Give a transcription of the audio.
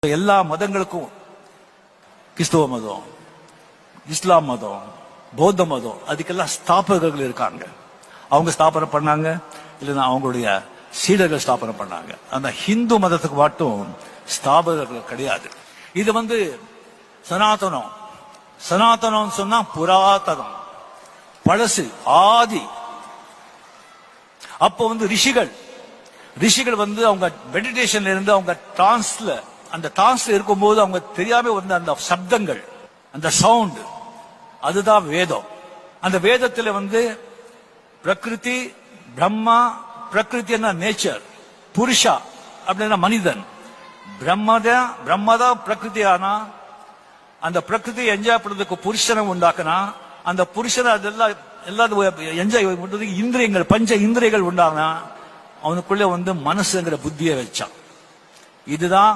எல்லா மதங்களுக்கும் கிறிஸ்தவ மதம், இஸ்லாம் மதம், பௌத்த மதம் அதுக்கெல்லாம் ஸ்தாபகர்கள் இருக்காங்க. அவங்க ஸ்தாபனை பண்ணாங்க, இல்லைன்னா அவங்களுடைய சீடர்கள் ஸ்தாபனை பண்ணாங்க. அந்த ஹிந்து மதத்துக்கு மட்டும் ஸ்தாபகர்கள் கிடையாது. இது சனாதனம். சனாதனம் சொன்னா புராதனம், பழசு, ஆதி. அப்போ ரிஷிகள் அவங்க மெடிடேஷன்ல இருந்து அவங்க அந்த டிரான்ஸ்ல இருக்கும்போது அவங்க தெரியாம அந்த சப்தங்கள், அந்த சவுண்ட், அதுதான் வேதம். அந்த வேதத்துல பிரகிருதி, பிரம்மா, பிரகிருத்தின்னா நேச்சர், புருஷா அப்படின்னா மனிதன், பிரம்மதான் பிரகிருதி. ஆனா அந்த பிரகிருதியை என்ஜாய் பண்றதுக்கு புருஷனை உண்டாக்குனா, அந்த புருஷனை அதெல்லாம் எல்லாரும் என்ஜாய் பண்றதுக்கு இந்திரியங்கள், பஞ்ச இந்திரியங்கள் உண்டானா அவனுக்குள்ள மனசுங்கிற புத்தியை வச்சான். இதுதான்